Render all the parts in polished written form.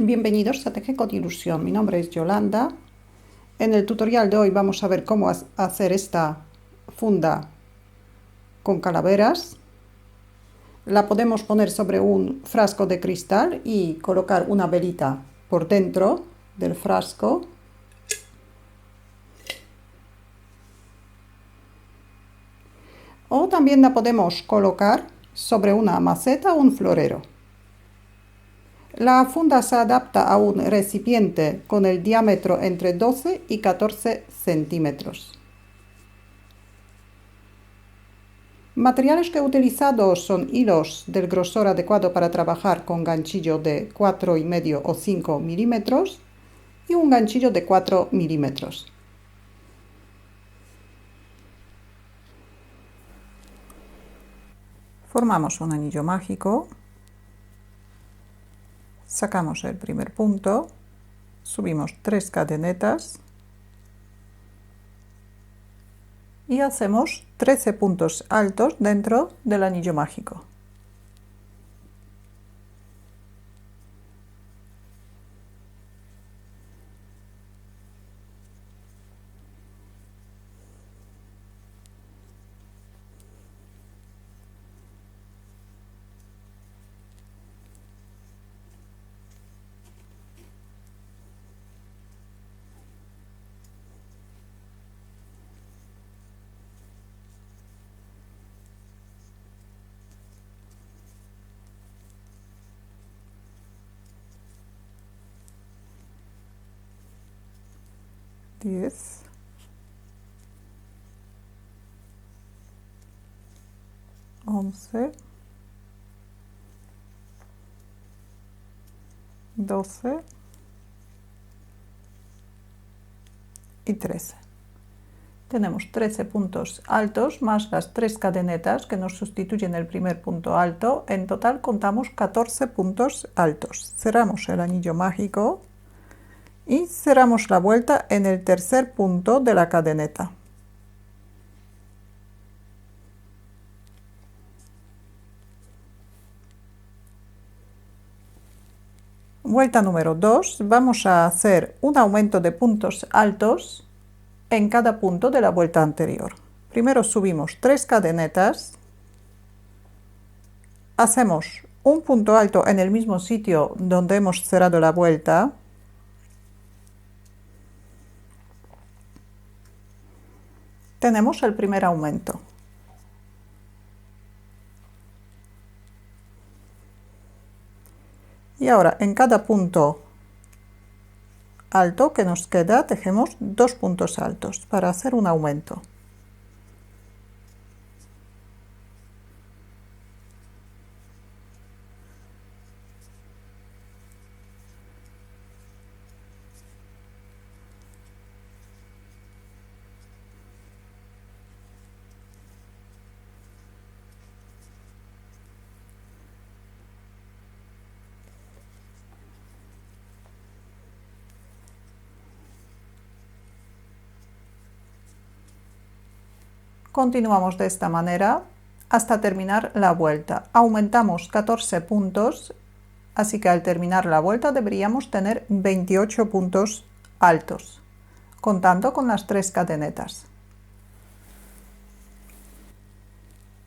Bienvenidos a Teje con Ilusión. Mi nombre es Yolanda. En el tutorial de hoy vamos a ver cómo hacer esta funda con calaveras. La podemos poner sobre un frasco de cristal y colocar una velita por dentro del frasco. O también la podemos colocar sobre una maceta o un florero. La funda se adapta a un recipiente con el diámetro entre 12 y 14 centímetros. Materiales que he utilizado son hilos del grosor adecuado para trabajar con ganchillo de 4,5 o 5 milímetros y un ganchillo de 4 milímetros. Formamos un anillo mágico, sacamos el primer punto, subimos 3 cadenetas y hacemos 13 puntos altos dentro del anillo mágico. Diez, 11, 12 y 13. Tenemos 13 puntos altos más las 3 cadenetas que nos sustituyen el primer punto alto. En total contamos 14 puntos altos. Cerramos el anillo mágico y cerramos la vuelta en el tercer punto de la cadeneta. Vuelta número 2. Vamos a hacer un aumento de puntos altos en cada punto de la vuelta anterior. Primero subimos 3 cadenetas, hacemos un punto alto en el mismo sitio donde hemos cerrado la vuelta, tenemos el primer aumento. Y ahora en cada punto alto que nos queda tejemos 2 puntos altos para hacer un aumento. Continuamos de esta manera hasta terminar la vuelta. Aumentamos 14 puntos, así que al terminar la vuelta deberíamos tener 28 puntos altos, contando con las 3 cadenetas.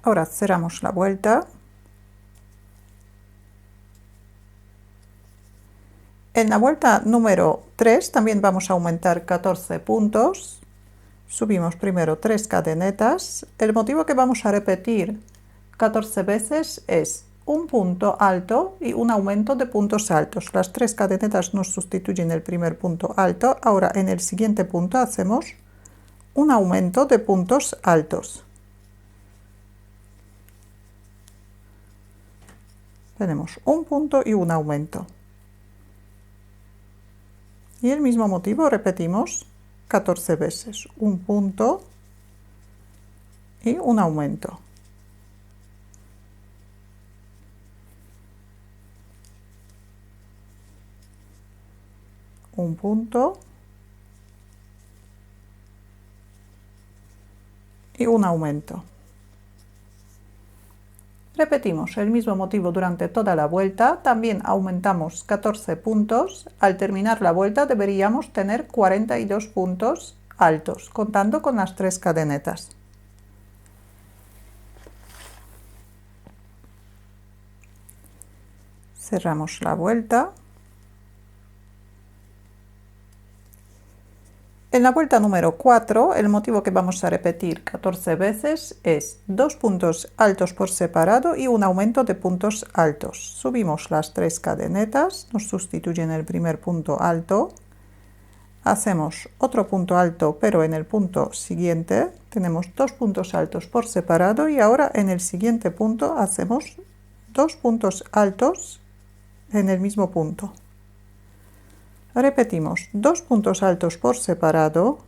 Ahora cerramos la vuelta. En la vuelta número 3 también vamos a aumentar 14 puntos. Subimos primero 3 cadenetas. El motivo que vamos a repetir 14 veces es un punto alto y un aumento de puntos altos. Las 3 cadenetas nos sustituyen el primer punto alto. Ahora en el siguiente punto hacemos un aumento de puntos altos. Tenemos un punto y un aumento. Y el mismo motivo repetimos 14 veces, un punto y un aumento. Un punto y un aumento. Repetimos el mismo motivo durante toda la vuelta, también aumentamos 14 puntos, al terminar la vuelta deberíamos tener 42 puntos altos, contando con las 3 cadenetas. Cerramos la vuelta. En la vuelta número 4, el motivo que vamos a repetir 14 veces es 2 puntos altos por separado y un aumento de puntos altos. Subimos las 3 cadenetas, nos sustituyen el primer punto alto. Hacemos otro punto alto, pero en el punto siguiente tenemos 2 puntos altos por separado y ahora en el siguiente punto hacemos 2 puntos altos en el mismo punto. Repetimos 2 puntos altos por separado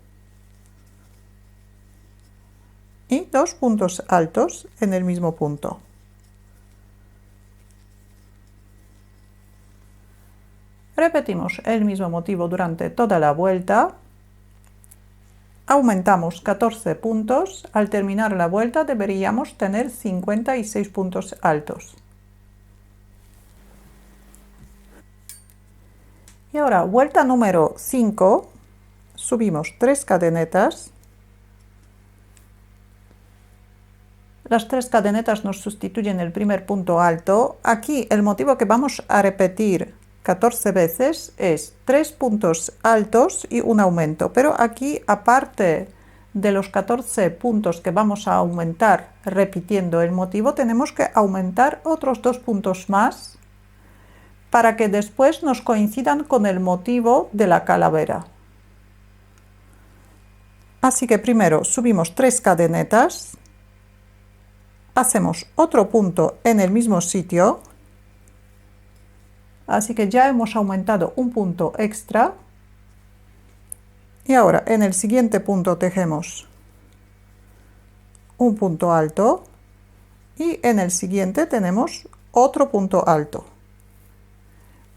y 2 puntos altos en el mismo punto. Repetimos el mismo motivo durante toda la vuelta. Aumentamos 14 puntos. Al terminar la vuelta deberíamos tener 56 puntos altos. Y ahora, vuelta número 5, subimos 3 cadenetas. Las 3 cadenetas nos sustituyen el primer punto alto. Aquí el motivo que vamos a repetir 14 veces es 3 puntos altos y un aumento. Pero aquí, aparte de los 14 puntos que vamos a aumentar repitiendo el motivo, tenemos que aumentar otros 2 puntos más para que después nos coincidan con el motivo de la calavera. Así que primero subimos 3 cadenetas, hacemos otro punto en el mismo sitio, así que ya hemos aumentado un punto extra, y ahora en el siguiente punto tejemos un punto alto, y en el siguiente tenemos otro punto alto.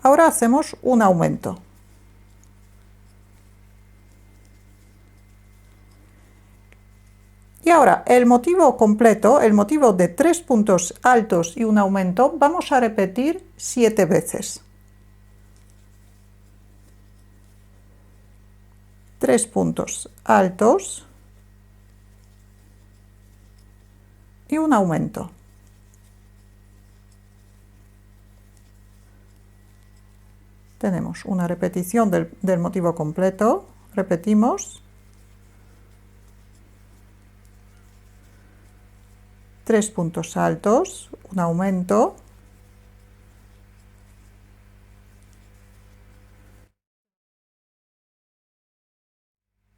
Ahora hacemos un aumento. Y ahora el motivo completo, el motivo de 3 puntos altos y un aumento, vamos a repetir 7 veces. 3 puntos altos y un aumento. Tenemos una repetición del motivo completo, repetimos, 3 puntos altos, un aumento,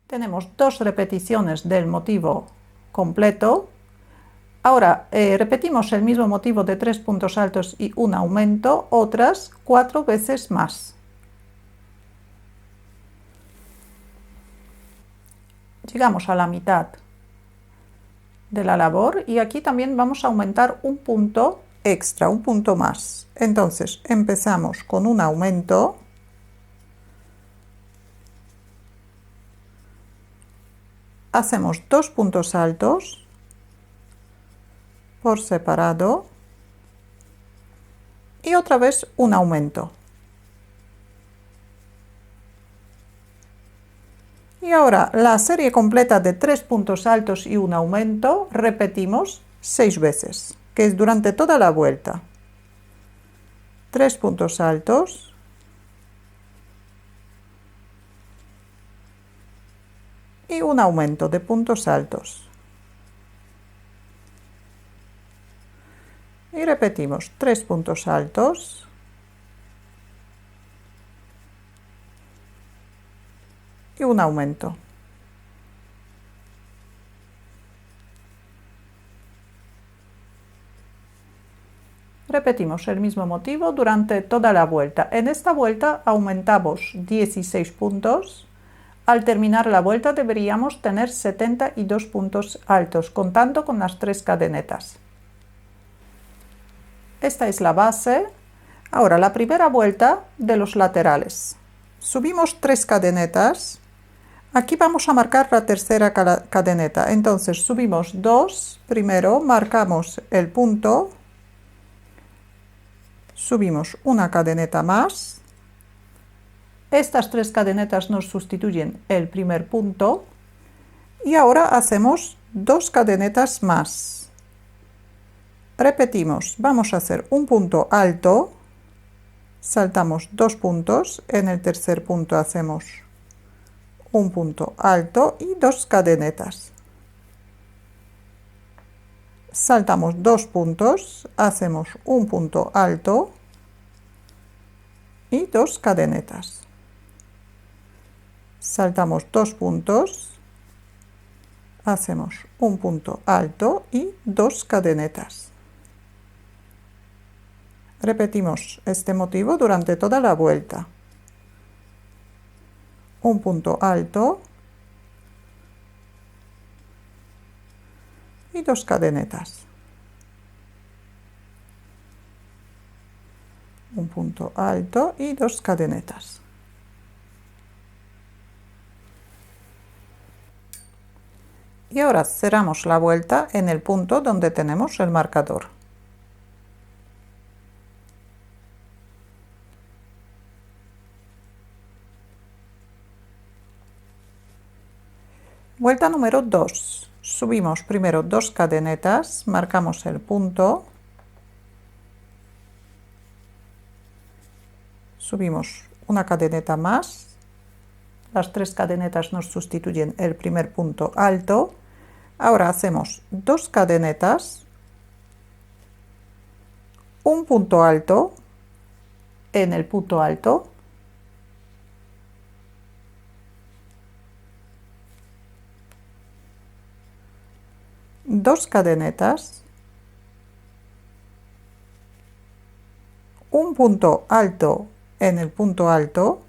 tenemos 2 repeticiones del motivo completo. Ahora repetimos el mismo motivo de 3 puntos altos y un aumento, otras 4 veces más. Llegamos a la mitad de la labor y aquí también vamos a aumentar un punto extra, un punto más. Entonces empezamos con un aumento, hacemos 2 puntos altos por separado y otra vez un aumento. Y ahora la serie completa de 3 puntos altos y un aumento repetimos 6 veces, que es durante toda la vuelta. 3 puntos altos, y un aumento de puntos altos. Y repetimos 3 puntos altos, y un aumento. Repetimos el mismo motivo durante toda la vuelta. En esta vuelta aumentamos 16 puntos. Al terminar la vuelta deberíamos tener 72 puntos altos, contando con las 3 cadenetas. Esta es la base. Ahora la primera vuelta de los laterales. Subimos 3 cadenetas. Aquí vamos a marcar la tercera cadeneta. Entonces subimos 2, primero marcamos el punto subimos una cadeneta más. Estas 3 cadenetas nos sustituyen el primer punto y ahora hacemos 2 cadenetas más. Repetimos, vamos a hacer un punto alto, saltamos 2 puntos, en el tercer punto hacemos un punto alto y 2 cadenetas. Saltamos 2 puntos, hacemos un punto alto y 2 cadenetas. Saltamos 2 puntos, hacemos un punto alto y 2 cadenetas. Repetimos este motivo durante toda la vuelta. Un punto alto y 2 cadenetas. Un punto alto y 2 cadenetas. Y ahora cerramos la vuelta en el punto donde tenemos el marcador. Vuelta número 2. Subimos primero 2 cadenetas, marcamos el punto, subimos una cadeneta más, las 3 cadenetas nos sustituyen el primer punto alto. Ahora hacemos 2 cadenetas, un punto alto en el punto alto, dos cadenetas, un punto alto en el punto alto,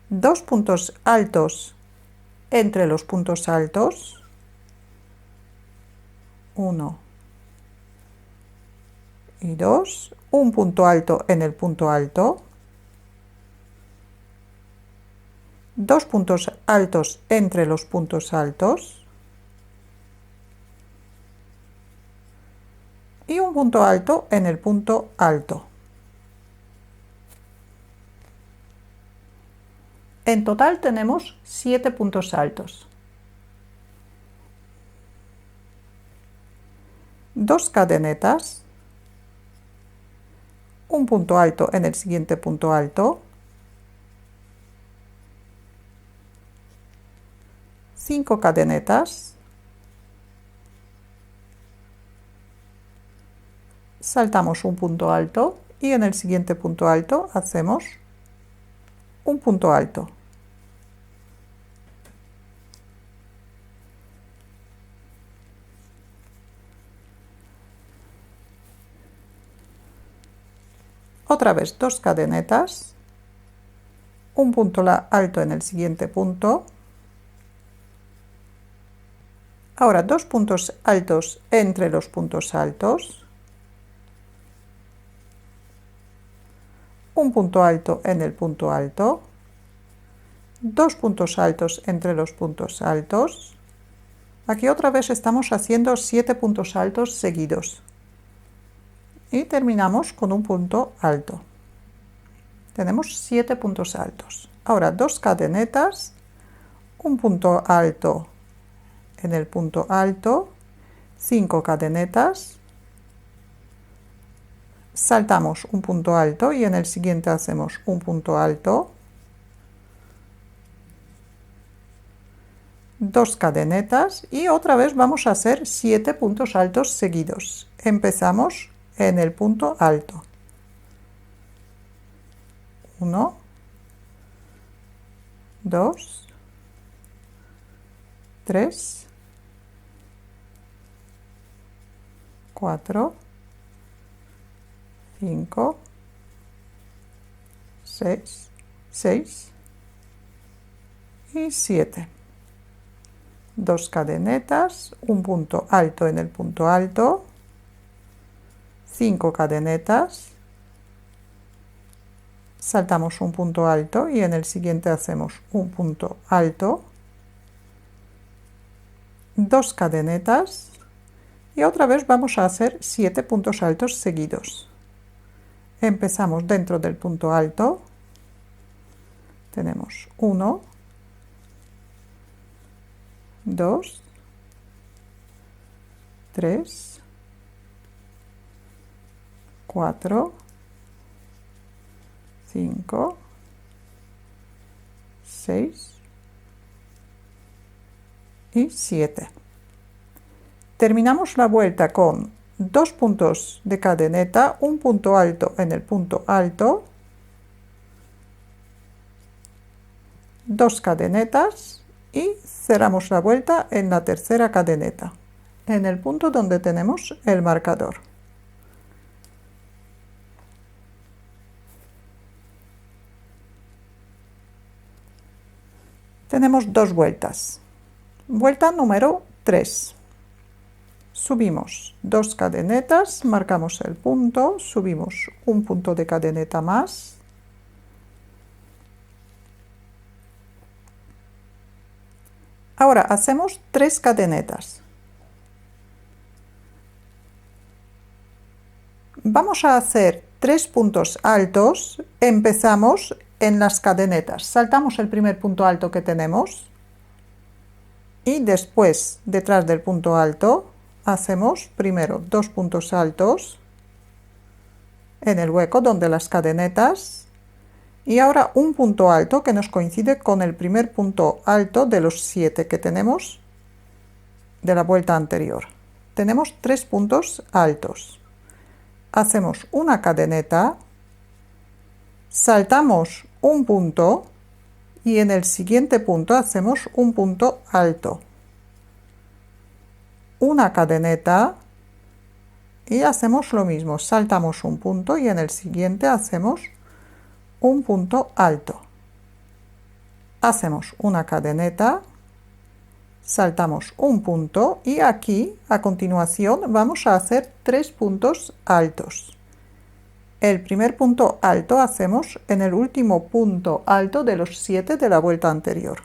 2 puntos altos entre los puntos altos, 1 y 2, un punto alto en el punto alto, 2 puntos altos entre los puntos altos y un punto alto en el punto alto. En total tenemos 7 puntos altos. 2 cadenetas, un punto alto en el siguiente punto alto, 5 cadenetas, saltamos un punto alto y en el siguiente punto alto hacemos un punto alto. Otra vez 2 cadenetas, un punto alto en el siguiente punto. Ahora 2 puntos altos entre los puntos altos, un punto alto en el punto alto, 2 puntos altos entre los puntos altos. Aquí otra vez estamos haciendo 7 puntos altos seguidos. Y terminamos con un punto alto. Tenemos 7 puntos altos. Ahora 2 cadenetas, un punto alto en el punto alto, 5 cadenetas, saltamos un punto alto y en el siguiente hacemos un punto alto, 2 cadenetas y otra vez vamos a hacer 7 puntos altos seguidos. Empezamos en el punto alto. 1, 2, 3, 4, 5, 6 y 7. 2 cadenetas, un punto alto en el punto alto, 5 cadenetas, saltamos un punto alto y en el siguiente hacemos un punto alto, 2 cadenetas, Y otra vez vamos a hacer 7 puntos altos seguidos. Empezamos dentro del punto alto. Tenemos 1, 2, 3, 4, 5, 6 y 7. Terminamos la vuelta con 2 puntos de cadeneta, un punto alto en el punto alto, 2 cadenetas y cerramos la vuelta en la tercera cadeneta, en el punto donde tenemos el marcador. Tenemos 2 vueltas. Vuelta número 3. Subimos 2 cadenetas, marcamos el punto, subimos un punto de cadeneta más. Ahora hacemos 3 cadenetas. Vamos a hacer 3 puntos altos. Empezamos en las cadenetas. Saltamos el primer punto alto que tenemos y después, detrás del punto alto, hacemos primero 2 puntos altos en el hueco donde las cadenetas y ahora un punto alto que nos coincide con el primer punto alto de los 7 que tenemos de la vuelta anterior. Tenemos 3 puntos altos. Hacemos una cadeneta, saltamos un punto y en el siguiente punto hacemos un punto alto, una cadeneta y hacemos lo mismo, saltamos un punto y en el siguiente hacemos un punto alto, hacemos una cadeneta, saltamos un punto y aquí a continuación vamos a hacer 3 puntos altos. El primer punto alto hacemos en el último punto alto de los 7 de la vuelta anterior.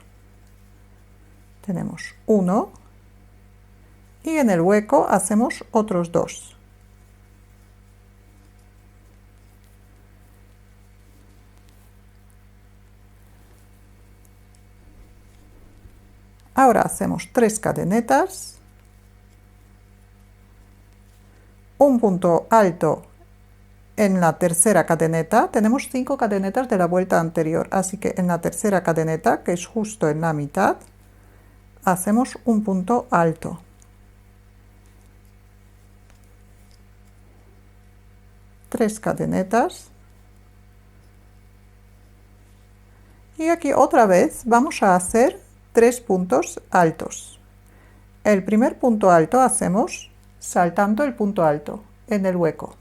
Tenemos 1 y en el hueco hacemos otros 2. Ahora hacemos 3 cadenetas, un punto alto en la tercera cadeneta. Tenemos 5 cadenetas de la vuelta anterior, así que en la tercera cadeneta, que es justo en la mitad, hacemos un punto alto. Tres cadenetas. Y aquí otra vez vamos a hacer 3 puntos altos. El primer punto alto hacemos saltando el punto alto en el hueco.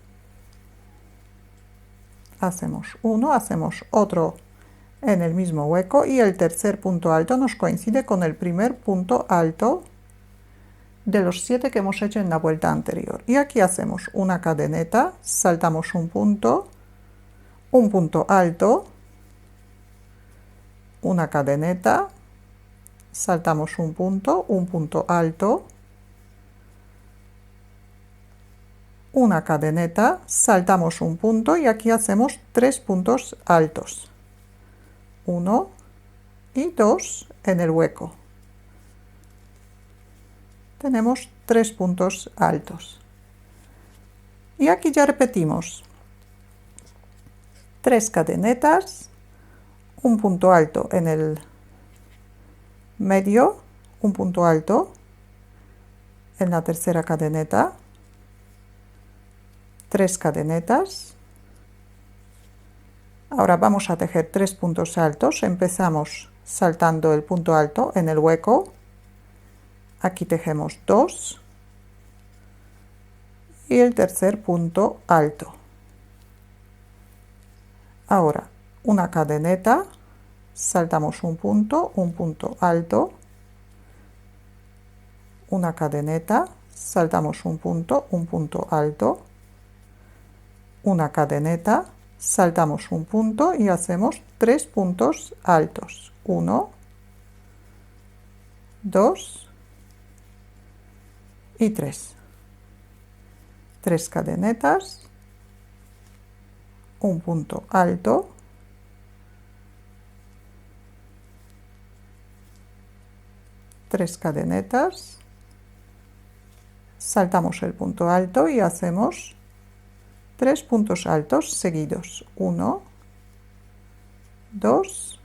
Hacemos uno, hacemos otro en el mismo hueco y el tercer punto alto nos coincide con el primer punto alto de los 7 que hemos hecho en la vuelta anterior. Y aquí hacemos una cadeneta, saltamos un punto alto, una cadeneta, saltamos un punto alto, una cadeneta, saltamos un punto y aquí hacemos 3 puntos altos, 1 y 2 en el hueco. Tenemos 3 puntos altos. Y aquí ya repetimos 3 cadenetas, un punto alto en el medio, un punto alto en la tercera cadeneta, 3 cadenetas. Ahora vamos a tejer 3 puntos altos. Empezamos saltando el punto alto en el hueco. Aquí tejemos 2 y el tercer punto alto. Ahora una cadeneta, saltamos un punto alto, una cadeneta, saltamos un punto alto, una cadeneta, saltamos un punto y hacemos 3 puntos altos, 1, 2 y 3. 3 cadenetas, un punto alto, tres cadenetas, saltamos el punto alto y hacemos 3 puntos altos seguidos, 1, 2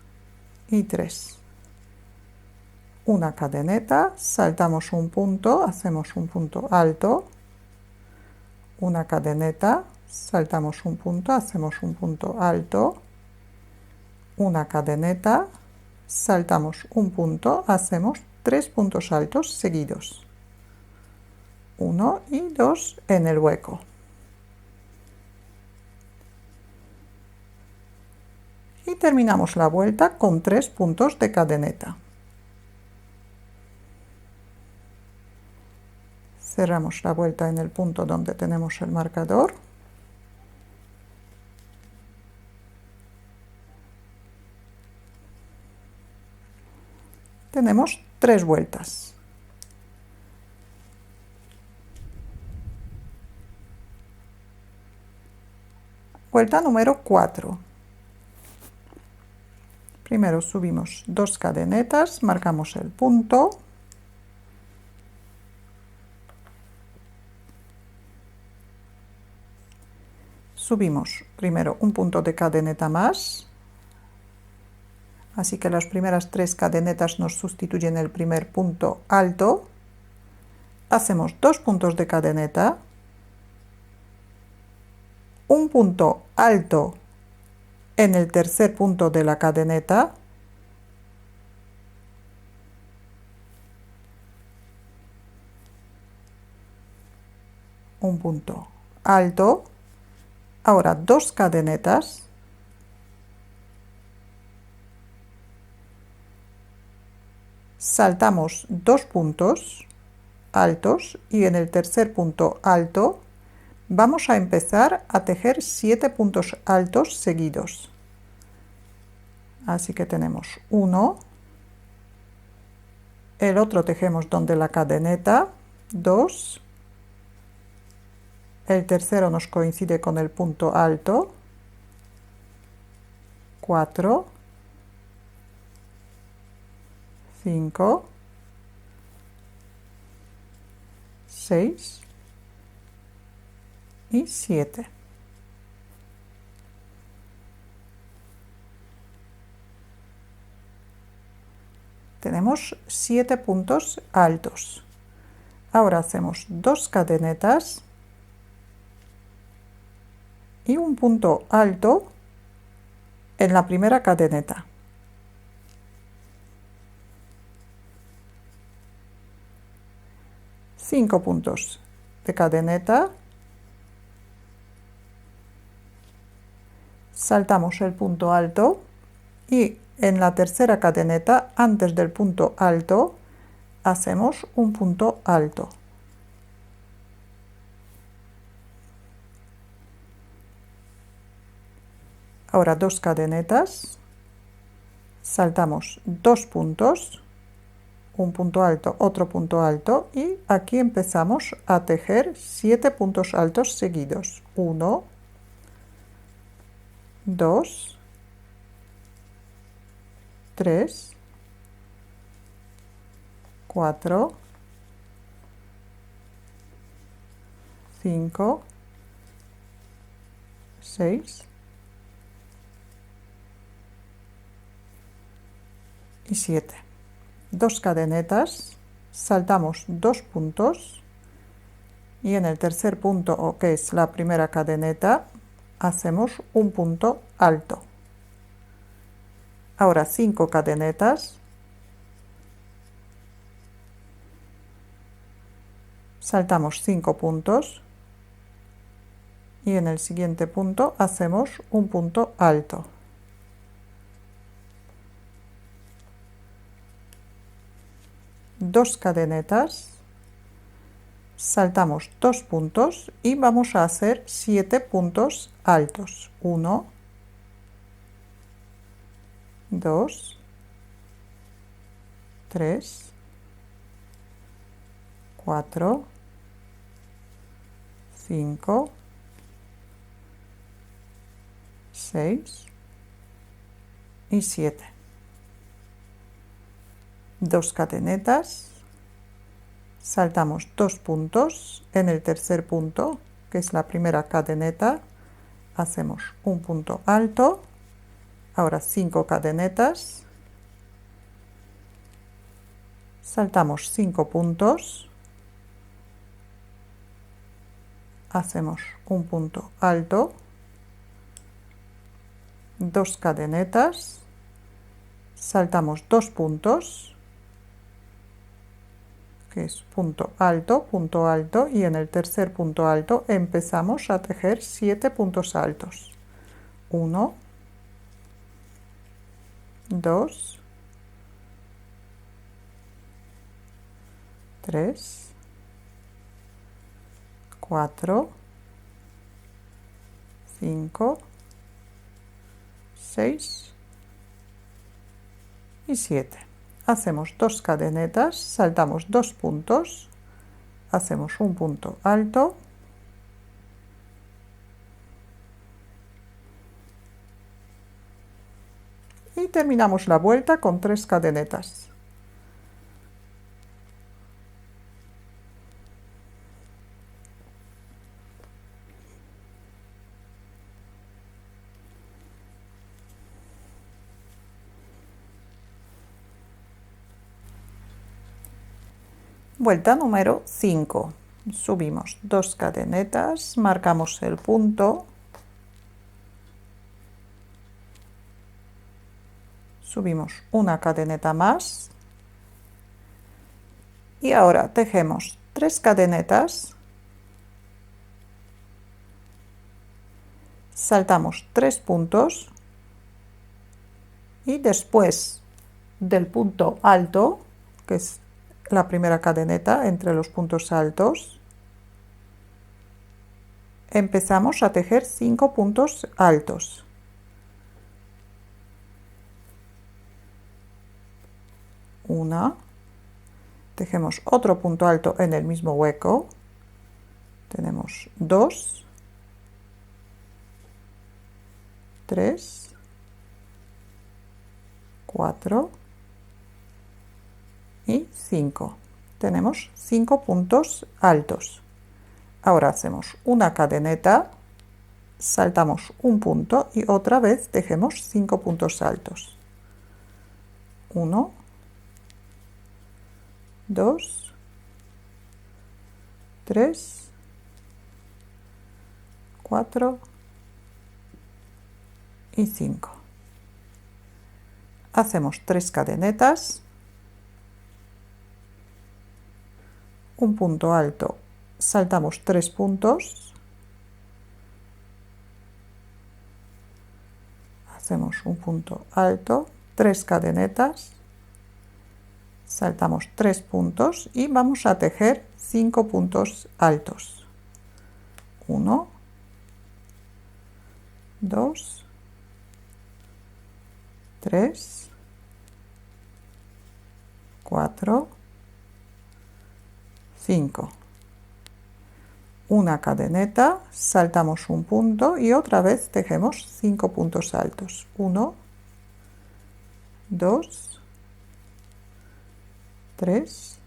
y 3. Una cadeneta, saltamos un punto, hacemos un punto alto, una cadeneta, saltamos un punto, hacemos un punto alto, una cadeneta, saltamos un punto, hacemos 3 puntos altos seguidos, 1 y 2 en el hueco. Y terminamos la vuelta con 3 puntos de cadeneta. Cerramos la vuelta en el punto donde tenemos el marcador. Tenemos 3 vueltas. Vuelta número 4. Primero subimos 2 cadenetas, marcamos el punto. Subimos primero un punto de cadeneta más, así que las primeras 3 cadenetas nos sustituyen el primer punto alto. Hacemos 2 puntos de cadeneta, un punto alto en el tercer punto de la cadeneta, un punto alto, ahora 2 cadenetas, saltamos 2 puntos altos y en el tercer punto alto vamos a empezar a tejer 7 puntos altos seguidos. Así que tenemos 1, el otro tejemos donde la cadeneta, 2, el tercero nos coincide con el punto alto, 4, 5, 6 y 7. Tenemos 7 puntos altos. Ahora hacemos 2 cadenetas y un punto alto en la primera cadeneta. Cinco puntos de cadeneta, saltamos el punto alto y en la tercera cadeneta, antes del punto alto, hacemos un punto alto. Ahora 2 cadenetas, saltamos 2 puntos, un punto alto, otro punto alto y aquí empezamos a tejer 7 puntos altos seguidos. 1, 2, 3, 4, 5, 6 y 7. 2 cadenetas, saltamos 2 puntos y en el tercer punto, o que es la primera cadeneta, hacemos un punto alto. Ahora 5 cadenetas, saltamos 5 puntos y en el siguiente punto hacemos un punto alto. Dos cadenetas, saltamos 2 puntos y vamos a hacer 7 puntos altos. 1, 2, 3, 4, 5, 6 y 7. 2 cadenetas, saltamos 2 puntos, en el tercer punto, que es la primera cadeneta, hacemos un punto alto, ahora 5 cadenetas, saltamos 5 puntos, hacemos un punto alto, 2 cadenetas, saltamos 2 puntos, que es punto alto, y en el tercer punto alto empezamos a tejer 7 puntos altos. 1, 2, 3, 4, 5, 6 y 7. Hacemos 2 cadenetas, saltamos 2 puntos, hacemos un punto alto, y terminamos la vuelta con 3 cadenetas. Vuelta número 5. Subimos 2 cadenetas, marcamos el punto, subimos una cadeneta más y ahora tejemos 3 cadenetas, saltamos 3 puntos y después del punto alto, que es la primera cadeneta entre los puntos altos, empezamos a tejer 5 puntos altos. 1, tejemos otro punto alto en el mismo hueco, tenemos 2, 3, 4 y 5. Tenemos 5 puntos altos. Ahora hacemos una cadeneta, saltamos un punto y otra vez tejemos 5 puntos altos. 1, 2, 3, 4 y 5. Hacemos 3 cadenetas, un punto alto, saltamos 3 puntos, hacemos un punto alto, 3 cadenetas, saltamos 3 puntos y vamos a tejer 5 puntos altos. 1, 2, 3, 4, 5. Una cadeneta, saltamos un punto y otra vez tejemos 5 puntos altos. 1, 2, 3,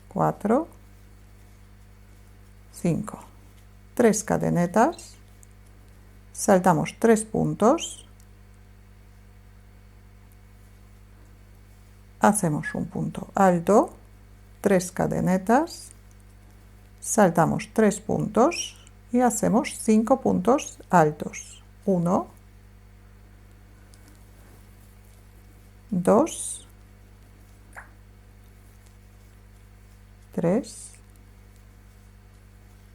4, 5. 3 cadenetas, saltamos 3 puntos, hacemos un punto alto, 3 cadenetas, saltamos 3 puntos y hacemos 5 puntos altos. 1, 2, 3,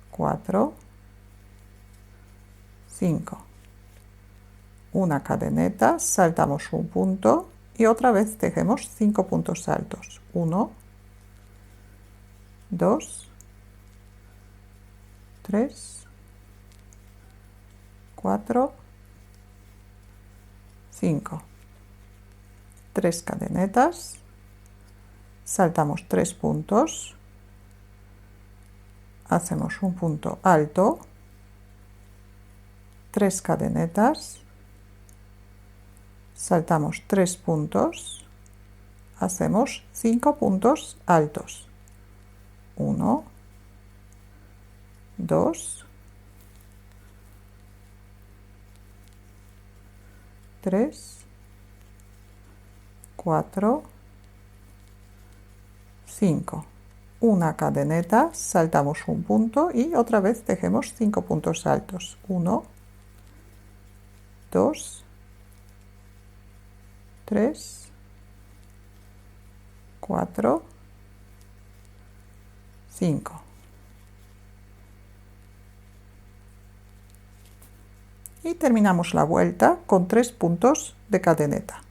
4, 5. Una cadeneta, saltamos un punto y otra vez tejemos 5 puntos altos. 1, 2, 3, 4, 5. 3 cadenetas, saltamos 3 puntos, hacemos un punto alto, 3 cadenetas, saltamos 3 puntos, hacemos 5 puntos altos, 1, 2, 3, 4, 5. Una cadeneta, saltamos un punto y otra vez tejemos 5 puntos altos. 1, 2, 3, 4, 5. Y terminamos la vuelta con 3 puntos de cadeneta.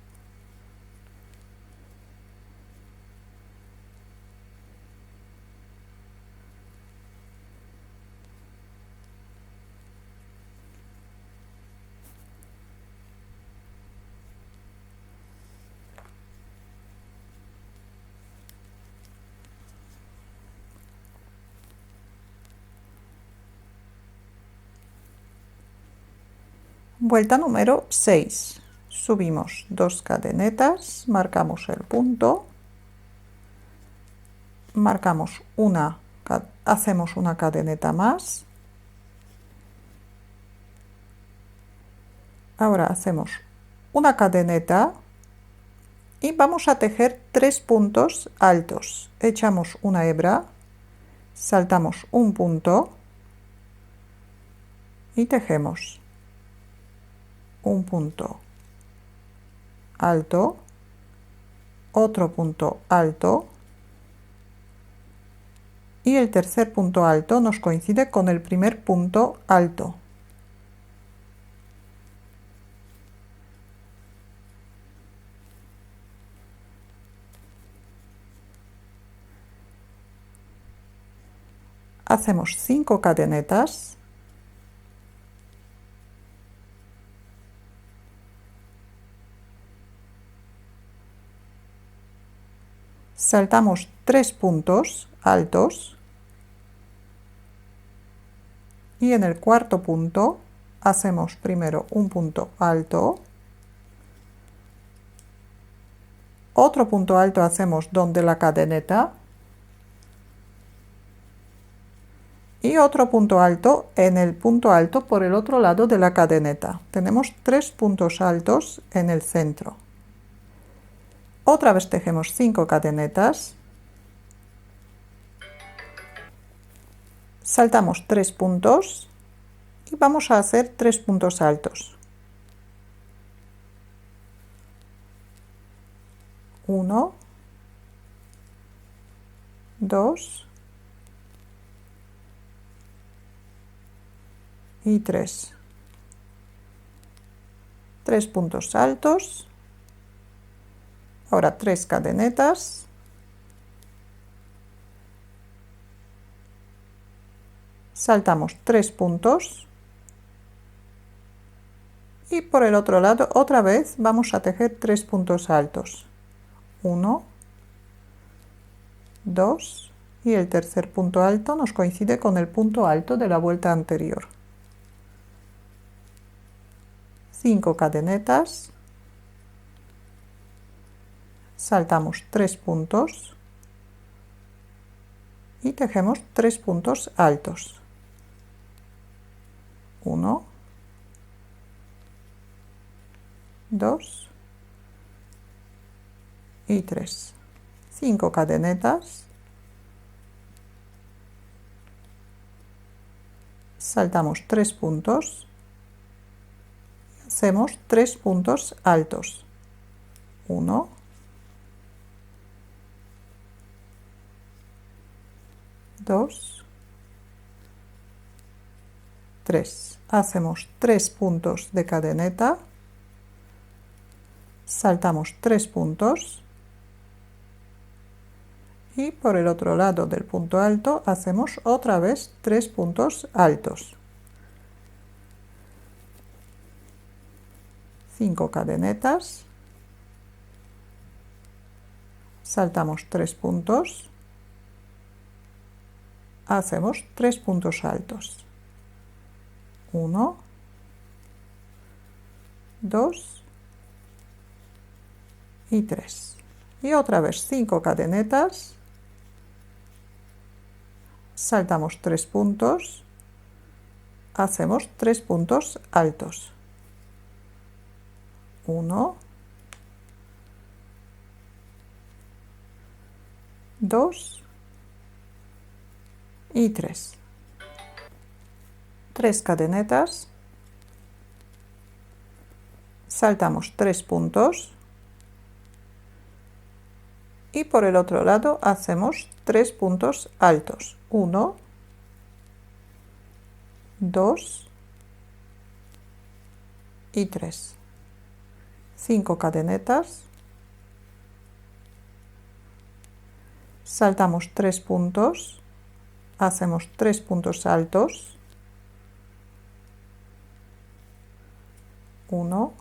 Vuelta número 6. Subimos 2 cadenetas, marcamos el punto, marcamos hacemos una cadeneta más. Ahora hacemos una cadeneta y vamos a tejer 3 puntos altos. Echamos una hebra, saltamos un punto y tejemos un punto alto, otro punto alto y el tercer punto alto nos coincide con el primer punto alto. Hacemos 5 cadenetas. Saltamos 3 puntos altos y en el cuarto punto hacemos primero un punto alto, otro punto alto hacemos donde la cadeneta y otro punto alto en el punto alto por el otro lado de la cadeneta. Tenemos 3 puntos altos en el centro. Otra vez tejemos 5 cadenetas, saltamos 3 puntos y vamos a hacer 3 puntos altos. 1, 2 y 3. 3 puntos altos. Ahora 3 cadenetas, saltamos 3 puntos y por el otro lado otra vez vamos a tejer 3 puntos altos. 1, 2 y el tercer punto alto nos coincide con el punto alto de la vuelta anterior. 5 cadenetas, saltamos 3 puntos y tejemos 3 puntos altos. 1, 2 y 3. 5 cadenetas, saltamos 3 puntos y hacemos 3 puntos altos. 1, 2, 3. Hacemos 3 puntos de cadeneta, saltamos 3 puntos y por el otro lado del punto alto hacemos otra vez 3 puntos altos. 5 cadenetas, saltamos 3 puntos, hacemos 3 puntos altos. 1, 2 y 3. Y otra vez 5 cadenetas, saltamos 3 puntos, hacemos 3 puntos altos. 1, 2 y 3. 3 cadenetas, saltamos 3 puntos y por el otro lado hacemos 3 puntos altos. 1, 2 y 3. 5 cadenetas, saltamos 3 puntos, hacemos 3 puntos altos. 1,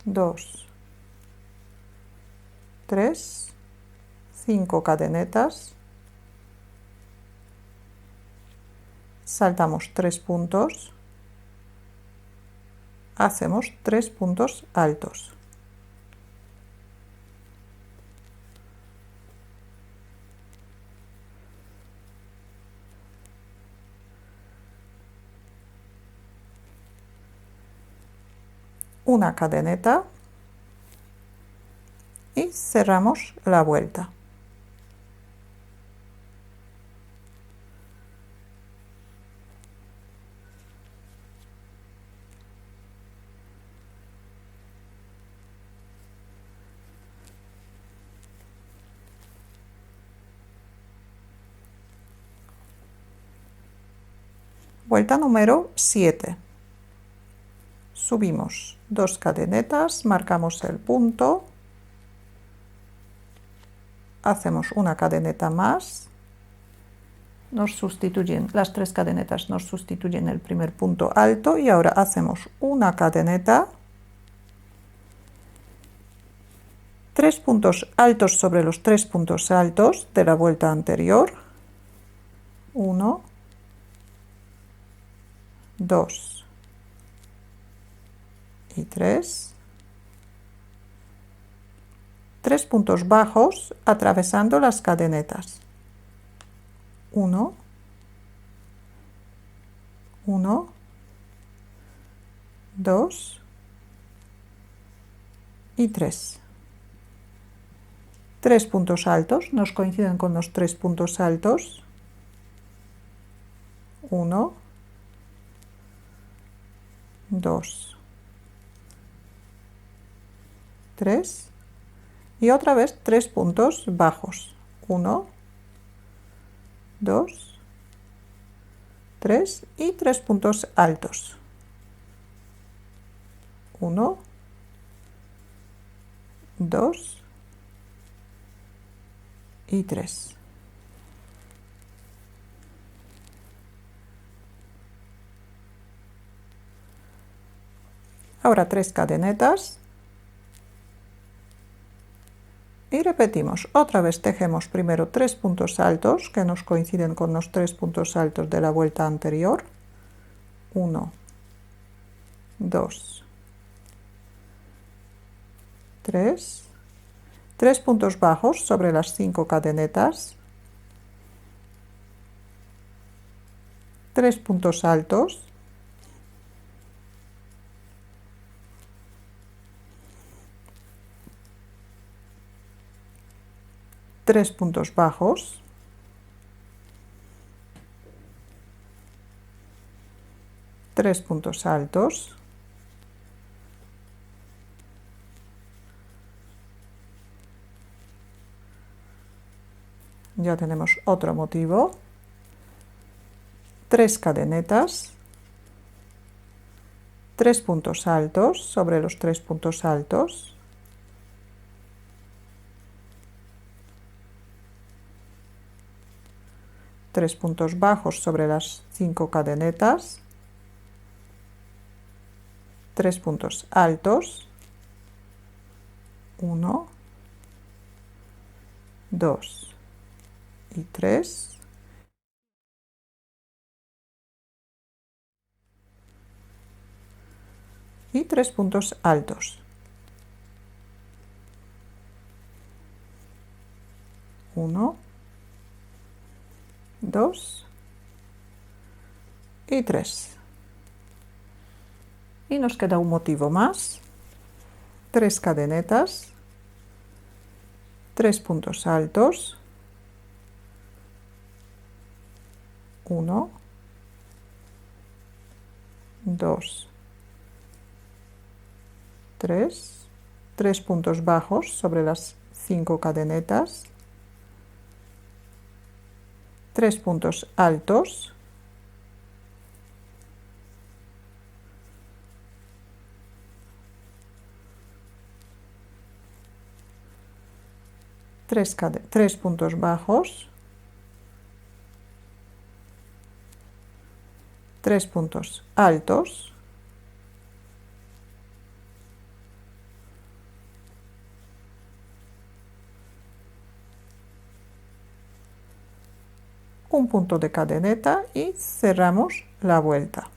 2, 3, 5 cadenetas, saltamos 3 puntos, hacemos 3 puntos altos. Una cadeneta y cerramos la vuelta. Vuelta número 7. Subimos 2 cadenetas, marcamos el punto, hacemos una cadeneta más, nos sustituyen las 3 cadenetas, nos sustituyen el primer punto alto y ahora hacemos una cadeneta, 3 puntos altos sobre los 3 puntos altos de la vuelta anterior. 1, 2 y 3. 3 puntos bajos atravesando las cadenetas. 1, 1, 2 y 3. 3 puntos altos, nos coinciden con los 3 puntos altos. 1, 2, 3 y otra vez 3 puntos bajos. 1, 2, 3 y 3 puntos altos. 1, 2 y 3. Ahora 3 cadenetas y repetimos. Otra vez tejemos primero 3 puntos altos que nos coinciden con los 3 puntos altos de la vuelta anterior. 1, 2, 3. 3 puntos bajos sobre las 5 cadenetas. 3 puntos altos. 3 puntos bajos, 3 puntos altos, ya tenemos otro motivo, 3 cadenetas, 3 puntos altos sobre los 3 puntos altos, 3 puntos bajos sobre las 5 cadenetas, 3 puntos altos, 1, 2 y 3. Y 3 puntos altos. 1, 2 y 3. Y nos queda un motivo más. 3 cadenetas, 3 puntos altos, 1, 2, 3, 3 puntos bajos sobre las 5 cadenetas, 3 puntos altos, 3 puntos bajos, 3 puntos altos, un punto de cadeneta y cerramos la vuelta.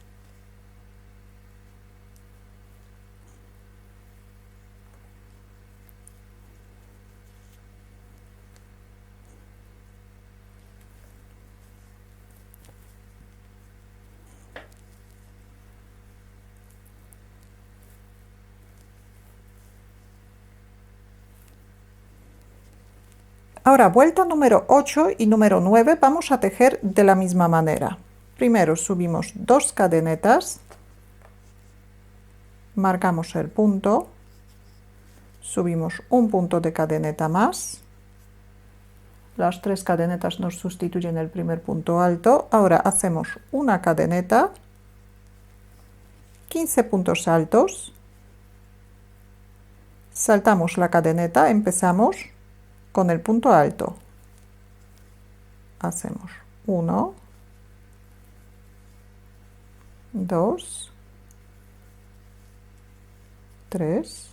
Ahora, vuelta número 8 y número 9 vamos a tejer de la misma manera. Primero subimos 2 cadenetas, marcamos el punto, subimos un punto de cadeneta más, las 3 cadenetas nos sustituyen el primer punto alto. Ahora hacemos una cadeneta, 15 puntos altos, saltamos la cadeneta, empezamos con el punto alto, hacemos 1, 2, 3,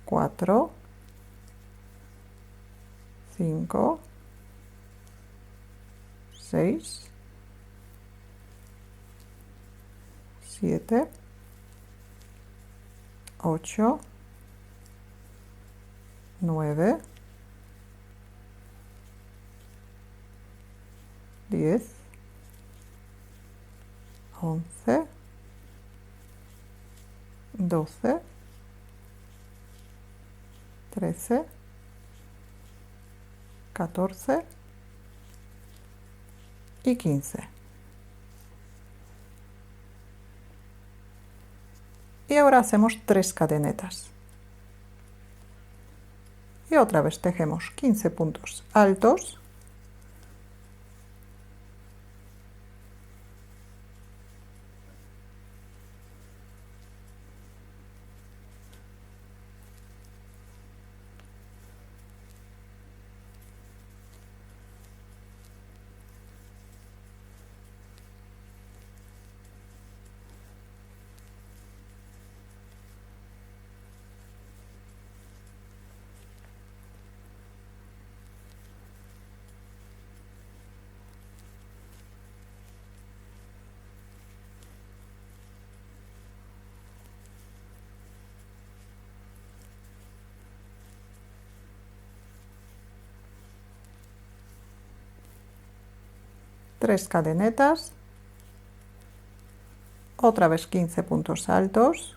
4, 5, 6, 7, 8, 9, 10, 11, 12, 13, 14 y 15. Y ahora hacemos 3 cadenetas. Y otra vez tejemos 15 puntos altos, tres cadenetas, otra vez 15 puntos altos,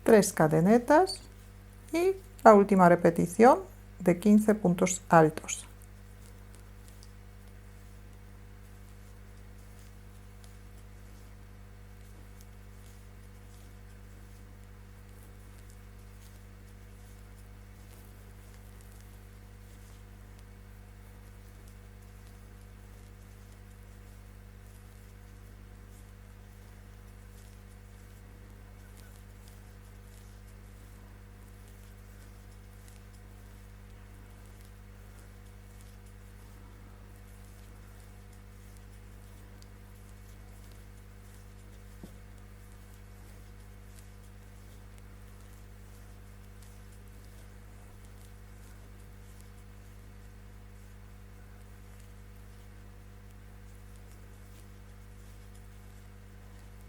tres cadenetas y la última repetición de 15 puntos altos.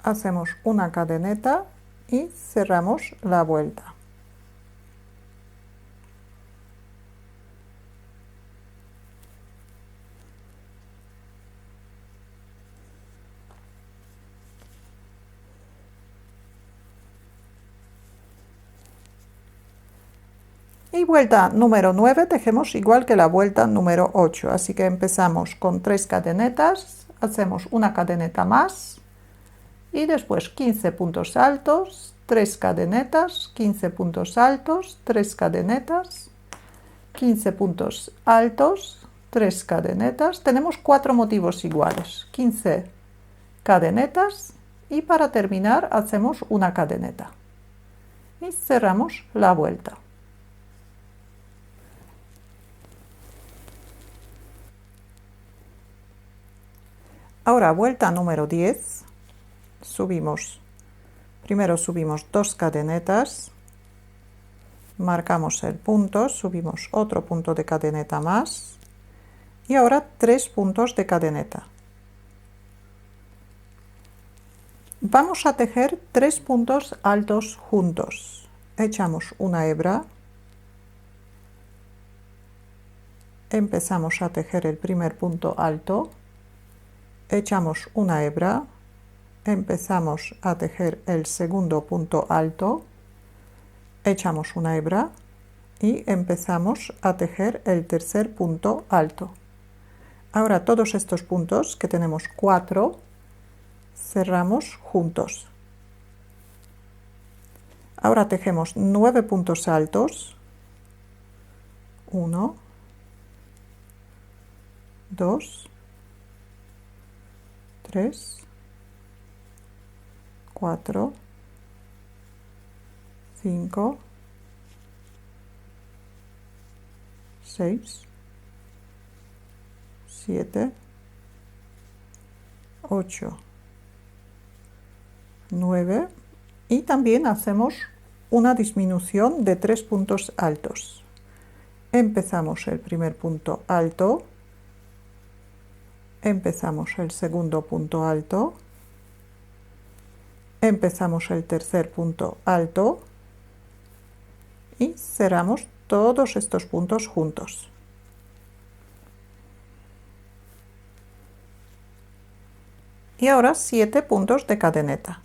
hacemos una cadeneta y cerramos la vuelta. Y vuelta número 9 tejemos igual que la vuelta número 8, así que empezamos con 3 cadenetas, hacemos una cadeneta más y después 15 puntos altos, 3 cadenetas, 15 puntos altos, 3 cadenetas, 15 puntos altos, 3 cadenetas, tenemos 4 motivos iguales, 15 cadenetas y para terminar hacemos una cadeneta y cerramos la vuelta. Ahora vuelta número 10, primero subimos 2 cadenetas, marcamos el punto, subimos otro punto de cadeneta más y ahora 3 puntos de cadeneta. Vamos a tejer 3 puntos altos juntos. Echamos una hebra, empezamos a tejer el primer punto alto, echamos una hebra, empezamos a tejer el segundo punto alto, echamos una hebra y empezamos a tejer el tercer punto alto. Ahora todos estos puntos, que tenemos 4, cerramos juntos. Ahora tejemos 9 puntos altos, 1, 2, 3, 4, 5, 6, 7, 8, 9 y también hacemos una disminución de 3 puntos altos. Empezamos el primer punto alto, empezamos el segundo punto alto, empezamos el tercer punto alto y cerramos todos estos puntos juntos. Y ahora 7 puntos de cadeneta.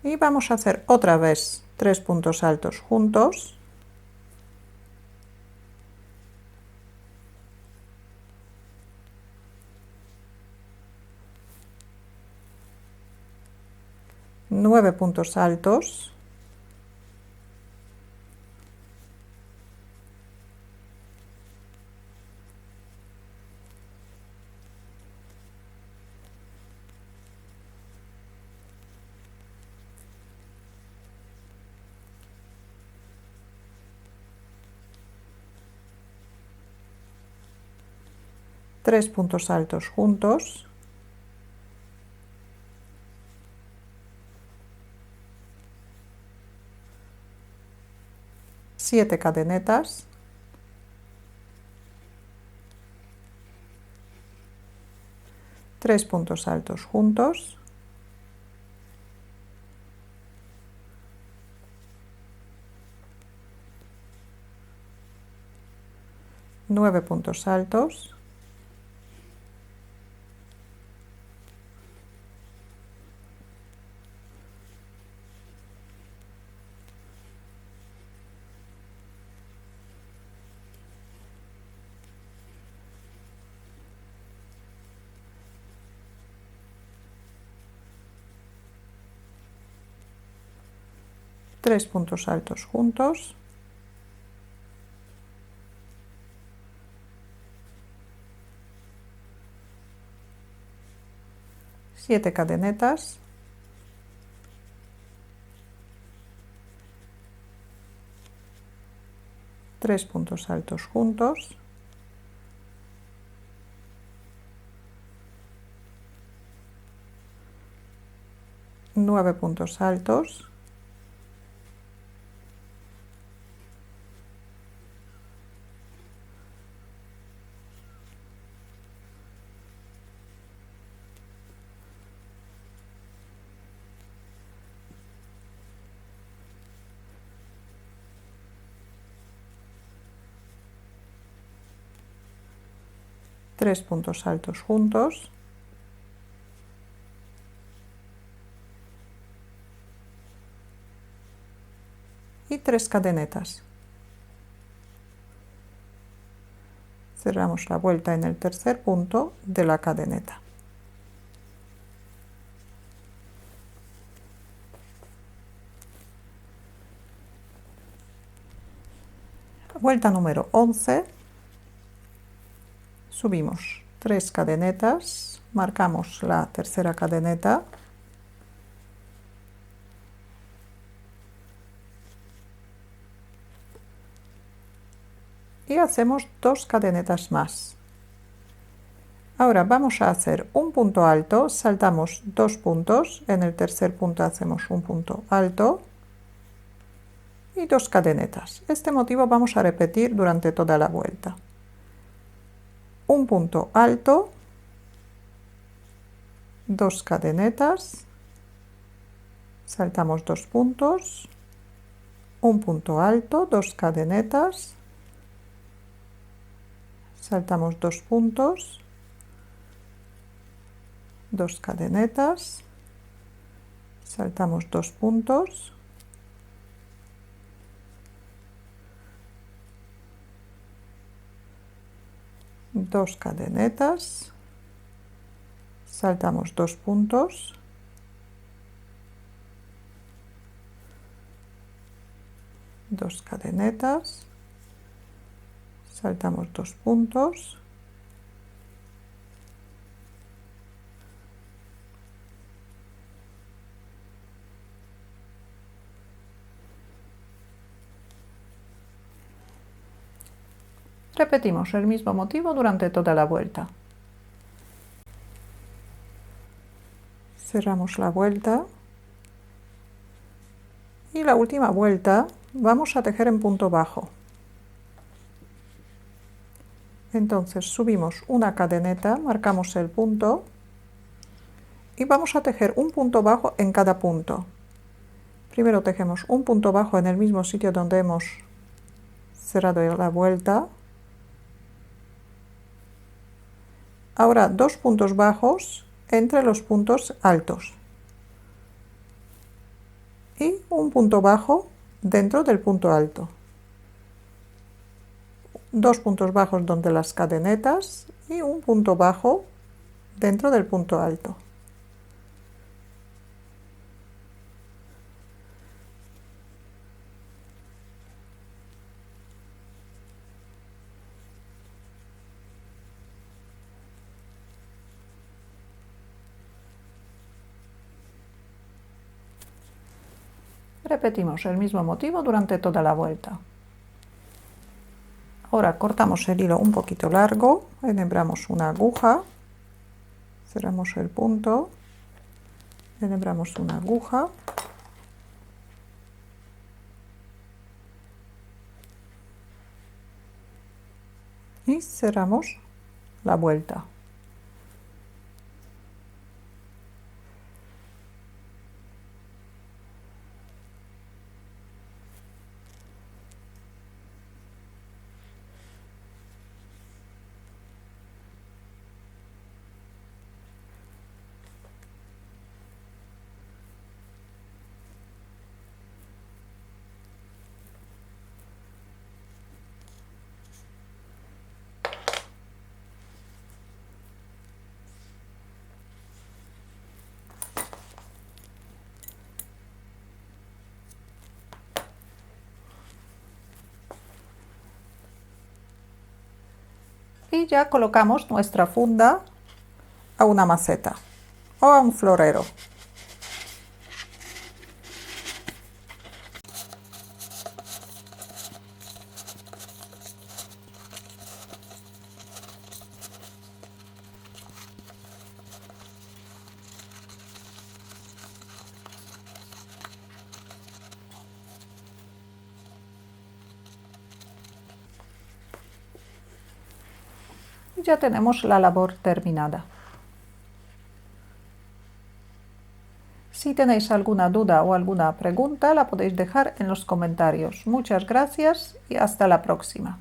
Y vamos a hacer otra vez 3 puntos altos juntos. Nueve puntos altos. Tres puntos altos juntos. Siete cadenetas. Tres puntos altos juntos. Nueve puntos altos. Tres puntos altos juntos. Siete cadenetas. Tres puntos altos juntos. Nueve puntos altos. 3 puntos altos juntos, y 3 cadenetas. Cerramos la vuelta en el tercer punto de la cadeneta. Vuelta número 11, subimos 3 cadenetas, marcamos la tercera cadeneta, y hacemos 2 cadenetas más. Ahora vamos a hacer un punto alto, saltamos 2 puntos, en el tercer punto hacemos un punto alto y 2 cadenetas. Este motivo vamos a repetir durante toda la vuelta. Un punto alto, 2 cadenetas, saltamos 2 puntos, un punto alto, 2 cadenetas, saltamos 2 puntos, 2 cadenetas, saltamos 2 puntos, dos cadenetas, saltamos 2 puntos, dos cadenetas, saltamos 2 puntos, repetimos el mismo motivo durante toda la vuelta. Cerramos la vuelta y la última vuelta vamos a tejer en punto bajo. Entonces subimos una cadeneta, marcamos el punto y vamos a tejer un punto bajo en cada punto. Primero tejemos un punto bajo en el mismo sitio donde hemos cerrado la vuelta. Ahora 2 puntos bajos entre los puntos altos y un punto bajo dentro del punto alto. 2 puntos bajos donde las cadenetas y un punto bajo dentro del punto alto. Repetimos el mismo motivo durante toda la vuelta. Ahora cortamos el hilo un poquito largo, enhebramos una aguja, cerramos el punto, enhebramos una aguja y cerramos la vuelta. Y ya colocamos nuestra funda a una maceta o a un florero. Y ya tenemos la labor terminada. Si tenéis alguna duda o alguna pregunta, la podéis dejar en los comentarios. Muchas gracias y hasta la próxima.